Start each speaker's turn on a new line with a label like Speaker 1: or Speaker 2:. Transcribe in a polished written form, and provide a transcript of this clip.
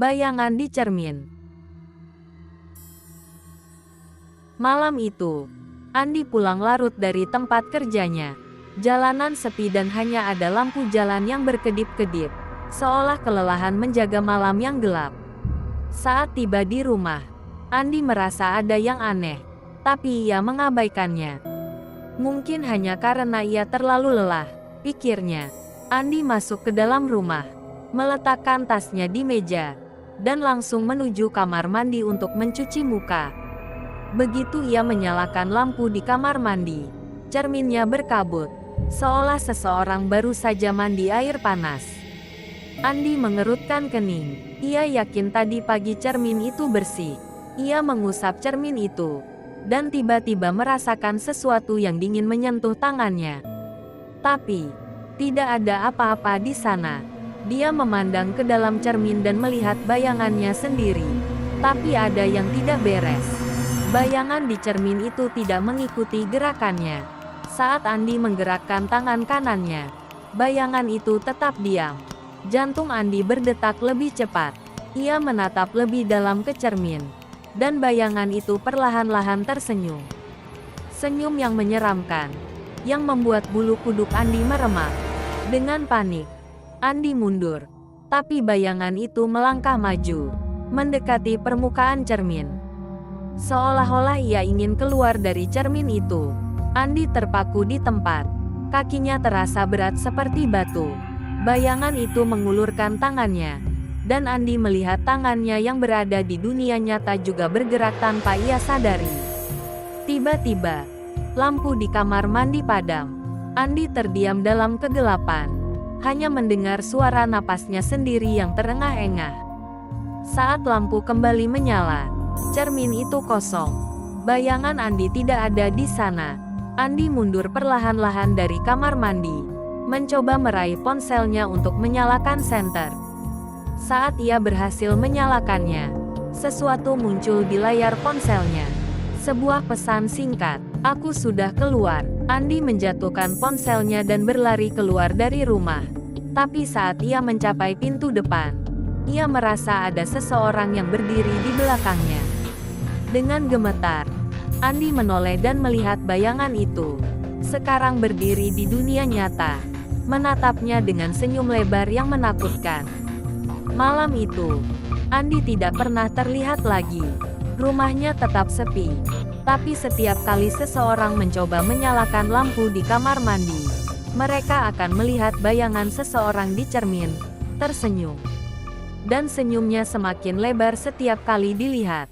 Speaker 1: Bayangan di cermin. Malam itu, Andi pulang larut dari tempat kerjanya. Jalanan sepi dan hanya ada lampu jalan yang berkedip-kedip, seolah kelelahan menjaga malam yang gelap. Saat tiba di rumah, Andi merasa ada yang aneh, tapi ia mengabaikannya. Mungkin hanya karena ia terlalu lelah, pikirnya. Andi masuk ke dalam rumah, meletakkan tasnya di meja, dan langsung menuju kamar mandi untuk mencuci muka. Begitu ia menyalakan lampu di kamar mandi, cerminnya berkabut, seolah seseorang baru saja mandi air panas. Andi mengerutkan kening. Ia yakin tadi pagi cermin itu bersih. Ia mengusap cermin itu, dan tiba-tiba merasakan sesuatu yang dingin menyentuh tangannya. Tapi tidak ada apa-apa di sana. Dia memandang ke dalam cermin dan melihat bayangannya sendiri. Tapi ada yang tidak beres. Bayangan di cermin itu tidak mengikuti gerakannya. Saat Andi menggerakkan tangan kanannya, bayangan itu tetap diam. Jantung Andi berdetak lebih cepat. Ia menatap lebih dalam ke cermin, dan bayangan itu perlahan-lahan tersenyum. Senyum yang menyeramkan, yang membuat bulu kuduk Andi meremak. Dengan panik, Andi mundur, tapi bayangan itu melangkah maju, mendekati permukaan cermin. Seolah-olah ia ingin keluar dari cermin itu. Andi terpaku di tempat. Kakinya terasa berat seperti batu. Bayangan itu mengulurkan tangannya, dan Andi melihat tangannya yang berada di dunia nyata juga bergerak tanpa ia sadari. Tiba-tiba, lampu di kamar mandi padam. Andi terdiam dalam kegelapan, hanya mendengar suara napasnya sendiri yang terengah-engah. Saat lampu kembali menyala, cermin itu kosong. Bayangan Andi tidak ada di sana. Andi mundur perlahan-lahan dari kamar mandi, mencoba meraih ponselnya untuk menyalakan senter. Saat ia berhasil menyalakannya, sesuatu muncul di layar ponselnya. Sebuah pesan singkat, "Aku sudah keluar." Andi menjatuhkan ponselnya dan berlari keluar dari rumah. Tapi saat ia mencapai pintu depan, ia merasa ada seseorang yang berdiri di belakangnya. Dengan gemetar, Andi menoleh dan melihat bayangan itu, sekarang berdiri di dunia nyata, menatapnya dengan senyum lebar yang menakutkan. Malam itu, Andi tidak pernah terlihat lagi. Rumahnya tetap sepi, tapi setiap kali seseorang mencoba menyalakan lampu di kamar mandi, mereka akan melihat bayangan seseorang di cermin, tersenyum. Dan senyumnya semakin lebar setiap kali dilihat.